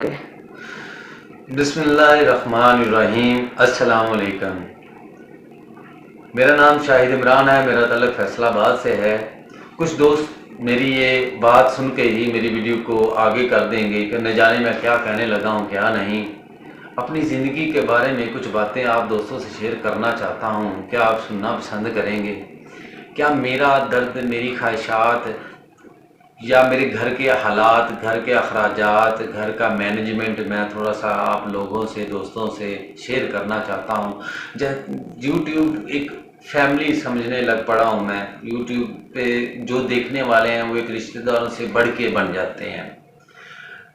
بسم اللہ الرحمن الرحیم۔ السلام علیکم۔ میرا نام شاہد عمران ہے، میرا تعلق فیصل آباد سے ہے۔ کچھ دوست میری یہ بات سن کے ہی میری ویڈیو کو آگے کر دیں گے کہ نہ جانے میں کیا کہنے لگا ہوں کیا نہیں۔ اپنی زندگی کے بارے میں کچھ باتیں آپ دوستوں سے شیئر کرنا چاہتا ہوں، کیا آپ سننا پسند کریں گے؟ کیا میرا درد، میری خواہشات یا میرے گھر کے حالات، گھر کے اخراجات، گھر کا مینجمنٹ میں تھوڑا سا آپ لوگوں سے، دوستوں سے شیئر کرنا چاہتا ہوں۔ یوٹیوب ایک فیملی سمجھنے لگ پڑا ہوں میں۔ یوٹیوب پہ جو دیکھنے والے ہیں وہ ایک رشتہ داروں سے بڑھ کے بن جاتے ہیں۔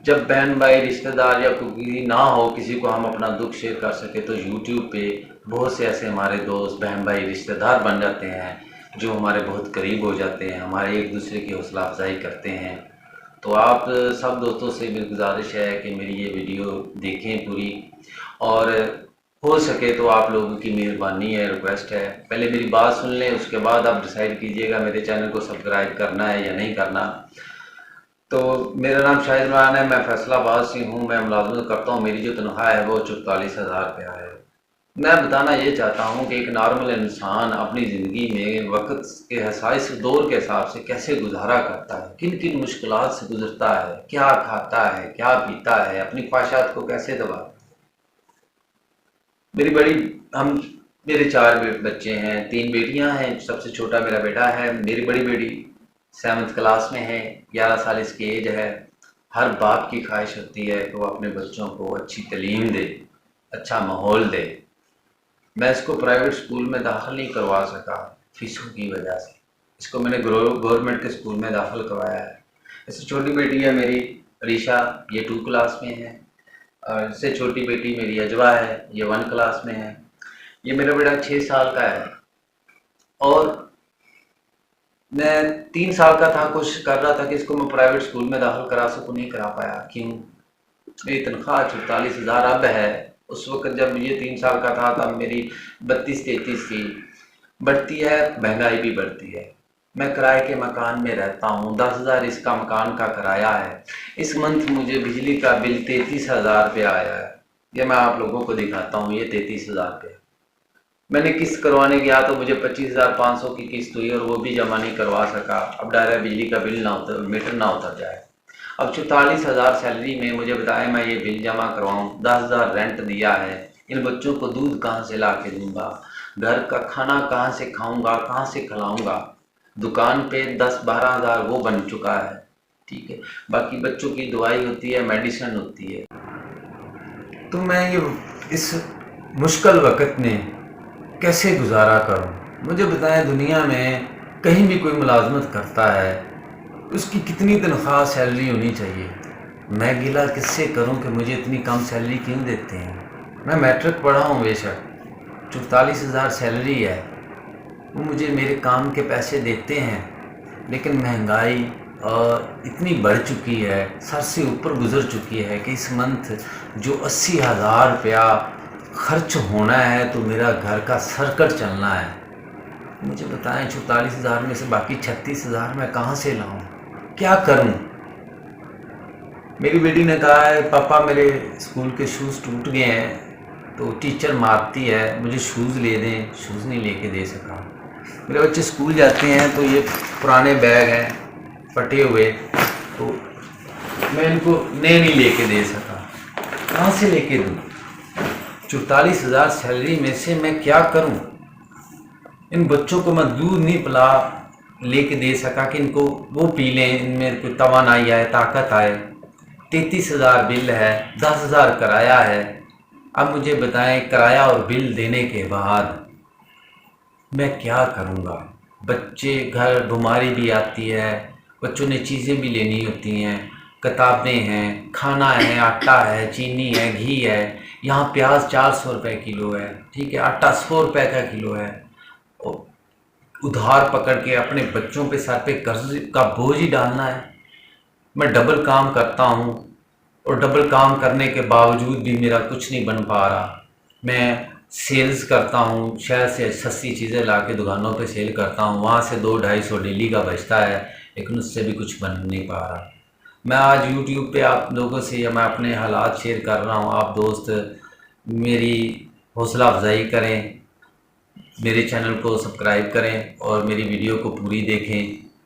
جب بہن بھائی، رشتہ دار یا کوئی نہ ہو کسی کو ہم اپنا دکھ شیئر کر سکے، تو یوٹیوب پہ بہت سے ایسے ہمارے دوست، بہن بھائی، رشتہ دار بن جاتے ہیں جو ہمارے بہت قریب ہو جاتے ہیں، ہمارے ایک دوسرے کی حوصلہ افزائی کرتے ہیں۔ تو آپ سب دوستوں سے میری گزارش ہے کہ میری یہ ویڈیو دیکھیں پوری، اور ہو سکے تو آپ لوگوں کی مہربانی ہے، ریکویسٹ ہے، پہلے میری بات سن لیں، اس کے بعد آپ ڈیسائیڈ کیجئے گا میرے چینل کو سبسکرائب کرنا ہے یا نہیں کرنا۔ تو میرا نام شاہد عمران ہے، میں فیصل آباد سے ہوں، میں ملازمت کرتا ہوں، میری جو تنخواہ ہے وہ 44,000 روپیہ ہے۔ میں بتانا یہ چاہتا ہوں کہ ایک نارمل انسان اپنی زندگی میں وقت کے حساس دور کے حساب سے کیسے گزارا کرتا ہے، کن کن مشکلات سے گزرتا ہے، کیا کھاتا ہے، کیا پیتا ہے، اپنی خواہشات کو کیسے دباتا ہے۔ میرے 4 بچے ہیں، 3 بیٹیاں ہیں، سب سے چھوٹا میرا بیٹا ہے، میری بڑی بیٹی 7th کلاس میں ہے، 11 سال اس کی ایج ہے۔ ہر باپ کی خواہش ہوتی ہے کہ وہ اپنے بچوں کو اچھی تعلیم دے، اچھا ماحول دے۔ میں اس کو پرائیویٹ سکول میں داخل نہیں کروا سکا فیسوں کی وجہ سے، اس کو میں نے گورنمنٹ کے سکول میں داخل کروایا ہے۔ اس سے چھوٹی بیٹی ہے میری عریشہ، یہ 2 کلاس میں ہے، اور اس سے چھوٹی بیٹی میری اجوا ہے، یہ 1 کلاس میں ہے۔ یہ میرا بیٹا 6 سال کا ہے، اور میں 3 سال کا تھا، کوشش کر رہا تھا کہ اس کو میں پرائیویٹ سکول میں داخل کرا سکوں، نہیں کرا پایا۔ کیوں؟ میری تنخواہ 44,000 اب ہے، اس وقت جب یہ 3 سال کا تھا تب میری 32-33 تھی۔ بڑھتی ہے، مہنگائی بھی بڑھتی ہے۔ میں کرائے کے مکان میں رہتا ہوں، 10,000 اس کا مکان کا کرایہ ہے۔ اس منتھ مجھے بجلی کا بل 33,000 روپیہ آیا ہے۔ یہ میں آپ لوگوں کو دکھاتا ہوں، یہ 33,000 روپیہ۔ میں نے قسط کروانے گیا تو مجھے 25,500 کی قسط ہوئی، اور وہ بھی جمع نہیں کروا سکا۔ اب ڈر ہے بجلی کا بل میٹر نہ اتر جائے۔ اب 44,000 سیلری میں مجھے بتائیں میں یہ بل جمع کرواؤں، 10,000 رینٹ دیا ہے، ان بچوں کو دودھ کہاں سے لا کے دوں گا، گھر کا کھانا کہاں سے کھاؤں گا، کہاں سے کھلاؤں گا، دکان پہ 10-12,000 وہ بن چکا ہے، ٹھیک ہے، باقی بچوں کی دوائی ہوتی ہے، میڈیسن ہوتی ہے۔ تو میں اس مشکل وقت میں کیسے گزارا کروں؟ مجھے بتائیں، دنیا میں کہیں بھی کوئی ملازمت کرتا ہے، اس کی کتنی تنخواہ سیلری ہونی چاہیے؟ میں گلا کس سے کروں کہ مجھے اتنی کم سیلری کیوں دیتے ہیں؟ میں میٹرک پڑھا ہوں بے شک، 44,000 سیلری ہے، وہ مجھے میرے کام کے پیسے دیتے ہیں، لیکن مہنگائی اور اتنی بڑھ چکی ہے، سر سے اوپر گزر چکی ہے کہ اس منتھ جو 80,000 روپیہ خرچ ہونا ہے تو میرا گھر کا سرکٹ چلنا ہے۔ مجھے بتائیں 44,000 میں سے باقی 36,000 میں کہاں سے لاؤں؟ کیا کروں؟ میری بیٹی نے کہا ہے پاپا میرے اسکول کے شوز ٹوٹ گئے ہیں تو ٹیچر مارتی ہے، مجھے شوز لے دیں، شوز نہیں لے کے دے سکا۔ میرے بچے اسکول جاتے ہیں تو یہ پرانے بیگ ہیں پھٹے ہوئے، تو میں ان کو نئے نہیں لے کے دے سکا، کہاں سے لے کے دوں؟ 44,000 سیلری میں سے میں کیا کروں؟ ان بچوں کو میں دودھ نہیں پلا لے کے دے سکا کہ ان کو وہ پی لیں، ان میں کوئی توانائی آئے، طاقت آئے۔ 33,000 بل ہے، 10,000 کرایہ ہے۔ اب مجھے بتائیں کرایہ اور بل دینے کے بعد میں کیا کروں گا؟ بچے گھر بیماری بھی آتی ہے، بچوں نے چیزیں بھی لینی ہوتی ہیں، کتابیں ہیں، کھانا ہے، آٹا ہے، چینی ہے، گھی ہے، یہاں پیاز 400 روپے کلو ہے، ٹھیک ہے، آٹا 100 روپے کا کلو ہے۔ ادھار پکڑ کے اپنے بچوں پہ سر پہ قرض کا بوجھ ہی ڈالنا ہے۔ میں ڈبل کام کرتا ہوں، اور ڈبل کام کرنے کے باوجود بھی میرا کچھ نہیں بن پا رہا۔ میں سیلز کرتا ہوں، شہر سے سستی چیزیں لا کے دکانوں پہ سیل کرتا ہوں، وہاں سے 200-250 ڈیلی کا بچتا ہے، لیکن اس سے بھی کچھ بن نہیں پا رہا۔ میں آج یوٹیوب پہ آپ لوگوں سے میں اپنے حالات شیئر کر رہا ہوں. آپ دوست میری حوصلہ افزائی کریں، میرے چینل کو سبسکرائب کریں اور میری ویڈیو کو پوری دیکھیں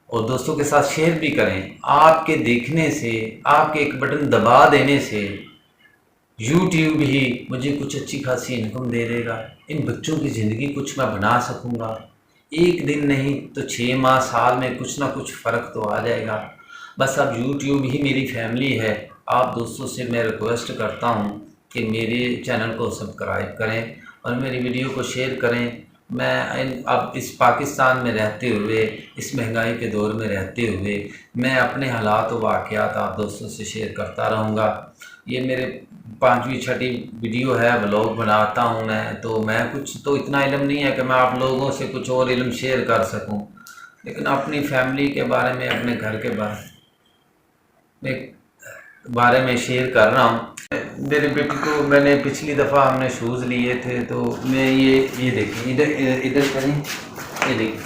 اور دوستوں کے ساتھ شیئر بھی کریں. آپ کے دیکھنے سے، آپ کے ایک بٹن دبا دینے سے یوٹیوب ہی مجھے کچھ اچھی خاصی انکم دے دے گا. ان بچوں کی زندگی کچھ میں بنا سکوں گا. ایک دن نہیں تو 6 ماہ، سال میں کچھ نہ کچھ فرق تو آ جائے گا. بس اب یوٹیوب ہی میری فیملی ہے. آپ دوستوں سے میں ریکویسٹ کرتا ہوں کہ میرے چینل کو سبسکرائب کریں اور میری ویڈیو کو شیئر کریں. میں اب اس پاکستان میں رہتے ہوئے، اس مہنگائی کے دور میں رہتے ہوئے، میں اپنے حالات و واقعات آپ دوستوں سے شیئر کرتا رہوں گا. یہ میرے 5ویں 6ٹھی ویڈیو ہے، ولاگ بناتا ہوں تو میں کچھ تو اتنا علم نہیں ہے کہ میں آپ لوگوں سے کچھ اور علم شیئر کر سکوں، لیکن اپنی فیملی کے بارے میں، اپنے گھر کے بارے میں شیئر کر رہا ہوں. میری بیٹی کو میں نے پچھلی دفعہ ہم نے شوز لیے تھے تو میں یہ دیکھیں، ادھر کریں، یہ دیکھیں،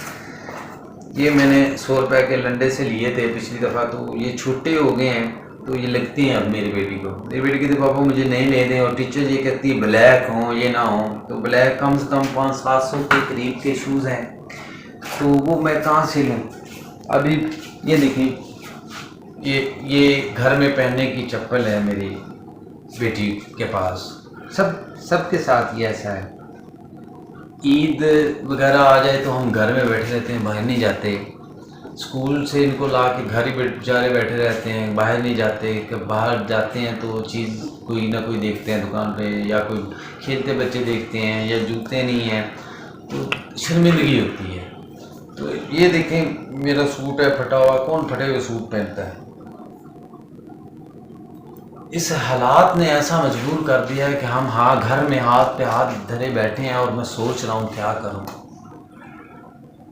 یہ میں نے 100 روپے کے لنڈے سے لیے تھے پچھلی دفعہ. تو یہ چھوٹے ہو گئے ہیں تو یہ لگتی ہیں اب میری بیٹی کو. میری بیٹی کہتی پاپا مجھے نہیں لے دیں، اور ٹیچر یہ کہتی ہے بلیک ہوں، یہ نہ ہوں. تو بلیک کم سے کم 500-700 کے قریب کے شوز ہیں، تو وہ میں کہاں سے لوں. ابھی یہ دیکھیں، یہ گھر میں پہننے کی چپل ہے میری بیٹی کے پاس. سب کے ساتھ یہ ایسا ہے. عید وغیرہ آ جائے تو ہم گھر میں بیٹھے رہتے ہیں، باہر نہیں جاتے. اسکول سے ان کو لا کے گھر ہی بیچارے بیٹھے رہتے ہیں، باہر نہیں جاتے. کہ باہر جاتے ہیں تو چیز کوئی نہ کوئی دیکھتے ہیں دکان پہ، یا کوئی کھیلتے بچے دیکھتے ہیں، یا جوتے نہیں ہیں تو شرمندگی ہوتی ہے. تو یہ دیکھیں میرا سوٹ ہے پھٹا ہوا. کون پھٹے ہوئے سوٹ پہنتا ہے؟ اس حالات نے ایسا مجبور کر دیا ہے کہ ہم گھر میں ہاتھ پہ ہاتھ دھرے بیٹھے ہیں، اور میں سوچ رہا ہوں کیا کروں.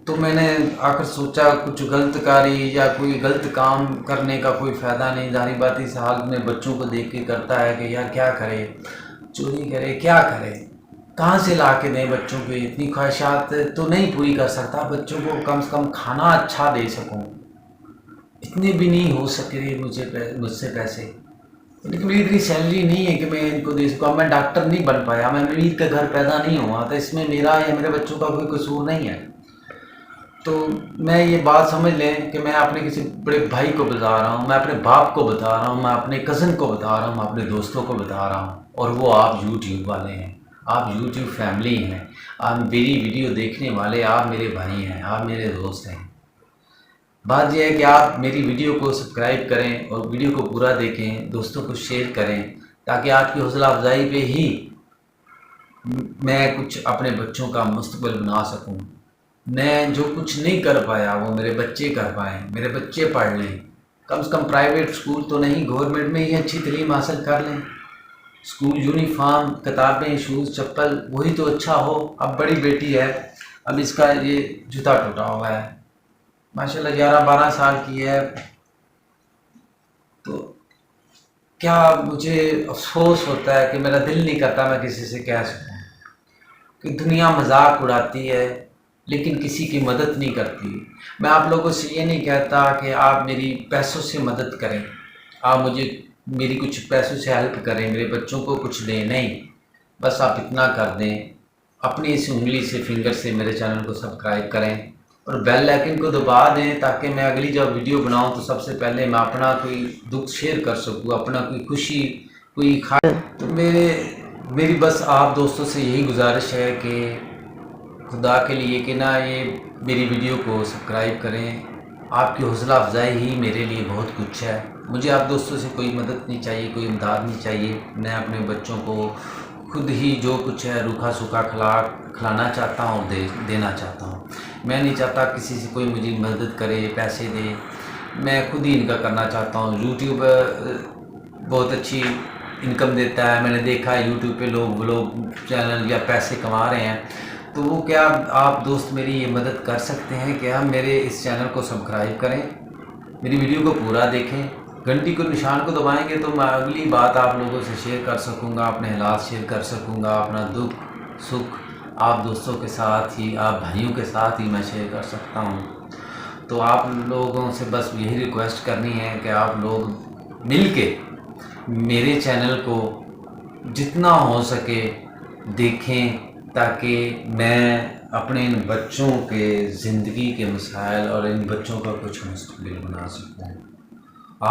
تو میں نے آ کر سوچا کچھ غلط کاری یا کوئی غلط کام کرنے کا کوئی فائدہ نہیں. ظاہری بات اس حال میں بچوں کو دیکھ کے کرتا ہے کہ یار کیا کرے، چوری کرے، کیا کرے، کہاں سے لا کے دیں بچوں کو. اتنی خواہشات تو نہیں پوری کر سکتا، بچوں کو کم سے کم کھانا اچھا دے سکوں. اتنے بھی نہیں ہو سکے مجھ سے پیسے، لیکن میری اتنی سیلری نہیں ہے کہ میں ان کو دے سکوں. میں ڈاکٹر نہیں بن پایا، میں امیر کا گھر پیدا نہیں ہوا، تو اس میں میرا یا میرے بچوں کا کوئی قصور نہیں ہے. تو میں یہ بات سمجھ لیں کہ میں اپنے کسی بڑے بھائی کو بتا رہا ہوں، میں اپنے باپ کو بتا رہا ہوں، میں اپنے کزن کو بتا رہا ہوں، میں اپنے دوستوں کو بتا رہا ہوں، اور وہ آپ یوٹیوب والے ہیں، آپ یوٹیوب فیملی ہیں، آپ میری ویڈیو دیکھنے والے، آپ میرے بھائی ہیں، آپ میرے دوست ہیں. بات یہ ہے کہ آپ میری ویڈیو کو سبسکرائب کریں اور ویڈیو کو پورا دیکھیں، دوستوں کو شیئر کریں، تاکہ آپ کی حوصلہ افزائی پہ ہی میں کچھ اپنے بچوں کا مستقبل بنا سکوں. میں جو کچھ نہیں کر پایا وہ میرے بچے کر پائیں، میرے بچے پڑھ لیں. کم سے کم پرائیویٹ اسکول تو نہیں، گورنمنٹ میں ہی اچھی تعلیم حاصل کر لیں. اسکول یونیفارم، کتابیں، شوز، چپل وہی تو اچھا ہو. اب بڑی بیٹی ہے، اب اس کا یہ جوتا ٹوٹا ہوا ہے، ماشاءاللہ 11-12 سال کی ہے. تو کیا مجھے افسوس ہوتا ہے کہ میرا دل نہیں کرتا میں کسی سے کہہ سکوں کہ دنیا مذاق اڑاتی ہے لیکن کسی کی مدد نہیں کرتی. میں آپ لوگوں سے یہ نہیں کہتا کہ آپ میری پیسوں سے مدد کریں، آپ مجھے میری کچھ پیسوں سے ہیلپ کریں، میرے بچوں کو کچھ دیں، نہیں. بس آپ اتنا کر دیں، اپنی اس انگلی سے، فنگر سے میرے چینل کو سبسکرائب کریں اور بیل آئیکن کو دبا دیں، تاکہ میں اگلی جب ویڈیو بناؤں تو سب سے پہلے میں اپنا کوئی دکھ شیئر کر سکوں، اپنا کوئی خوشی، کوئی تو میری بس آپ دوستوں سے یہی گزارش ہے کہ خدا کے لیے کہ نہ یہ میری ویڈیو کو سبسکرائب کریں. آپ کی حوصلہ افزائی ہی میرے لیے بہت کچھ ہے. مجھے آپ دوستوں سے کوئی مدد نہیں چاہیے، کوئی امداد نہیں چاہیے. میں اپنے بچوں کو خود ہی جو کچھ ہے روکھا سوکھا کھلانا چاہتا ہوں اور دینا چاہتا ہوں. میں نہیں چاہتا کسی سے کوئی مجھے مدد کرے، پیسے دے. میں خود ہی ان کا کرنا چاہتا ہوں. یوٹیوب بہت اچھی انکم دیتا ہے، میں نے دیکھا ہے یوٹیوب پہ لوگ چینل یا پیسے کما رہے ہیں. تو وہ کیا آپ دوست میری یہ مدد کر سکتے ہیں کہ ہم میرے اس چینل کو سبسکرائب کریں، میری ویڈیو کو پورا دیکھیں، گھنٹی کو نشان کو دبائیں گے تو میں اگلی بات آپ لوگوں سے شیئر کر سکوں گا، اپنے حالات شیئر کر سکوں گا، اپنا دکھ سکھ آپ دوستوں کے ساتھ ہی، آپ بھائیوں کے ساتھ ہی میں شیئر کر سکتا ہوں. تو آپ لوگوں سے بس یہی ریکویسٹ کرنی ہے کہ آپ لوگ مل کے میرے چینل کو جتنا ہو سکے دیکھیں، تاکہ میں اپنے ان بچوں کے زندگی کے مسائل اور ان بچوں کا کچھ مستقبل بنا سکوں۔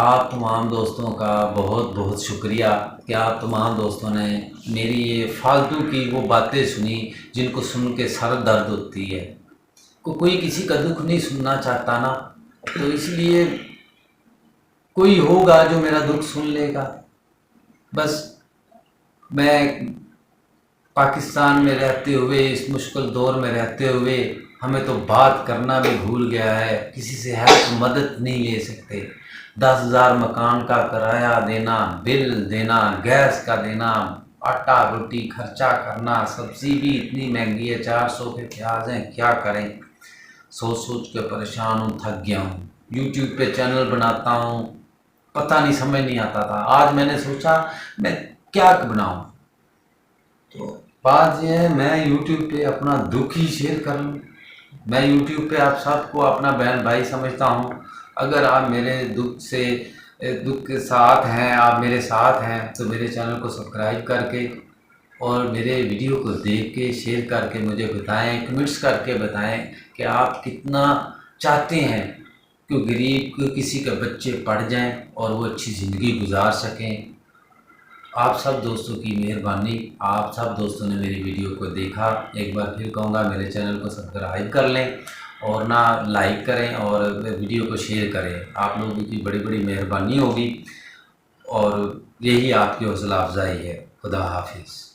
آپ تمام دوستوں کا بہت بہت شکریہ کہ آپ تمام دوستوں نے میری یہ فالتو کی وہ باتیں سنی جن کو سن کے سر درد ہوتی ہے۔ کوئی کسی کا دکھ نہیں سننا چاہتا نا، تو اس لیے کوئی ہوگا جو میرا دکھ سن لے گا۔ بس میں پاکستان میں رہتے ہوئے، اس مشکل دور میں رہتے ہوئے، ہمیں تو بات کرنا بھی بھول گیا ہے، کسی سے ہیلپ مدد نہیں لے سکتے۔ 10,000 مکان کا کرایہ دینا، بل دینا، گیس کا دینا، آٹا روٹی خرچہ کرنا، سبزی بھی اتنی مہنگی ہے، 400 کے پیاز ہیں، کیا کریں؟ سوچ سوچ کے پریشان ہوں، تھک گیا ہوں۔ یوٹیوب پہ چینل بناتا ہوں، پتہ نہیں، سمجھ نہیں آتا تھا۔ آج میں نے سوچا میں کیا بناؤں، تو بات یہ ہے میں یوٹیوب پہ اپنا دکھ ہی شیئر کر لوں۔ میں یوٹیوب پہ آپ سب کو اپنا بہن بھائی سمجھتا ہوں۔ اگر آپ میرے دکھ کے ساتھ ہیں، آپ میرے ساتھ ہیں، تو میرے چینل کو سبسکرائب کر کے اور میرے ویڈیو کو دیکھ کے شیئر کر کے مجھے بتائیں، کمنٹس کر کے بتائیں کہ آپ کتنا چاہتے ہیں کہ غریب کو کسی کے بچے پڑھ جائیں اور وہ اچھی زندگی گزار سکیں۔ آپ سب دوستوں کی مہربانی، آپ سب دوستوں نے میری ویڈیو کو دیکھا۔ ایک بار پھر کہوں گا میرے چینل کو سبسکرائب کر لیں اور نہ لائک کریں اور ویڈیو کو شیئر کریں۔ آپ لوگوں کی بڑی بڑی مہربانی ہوگی اور یہی آپ کی حوصلہ افزائی ہے۔ خدا حافظ۔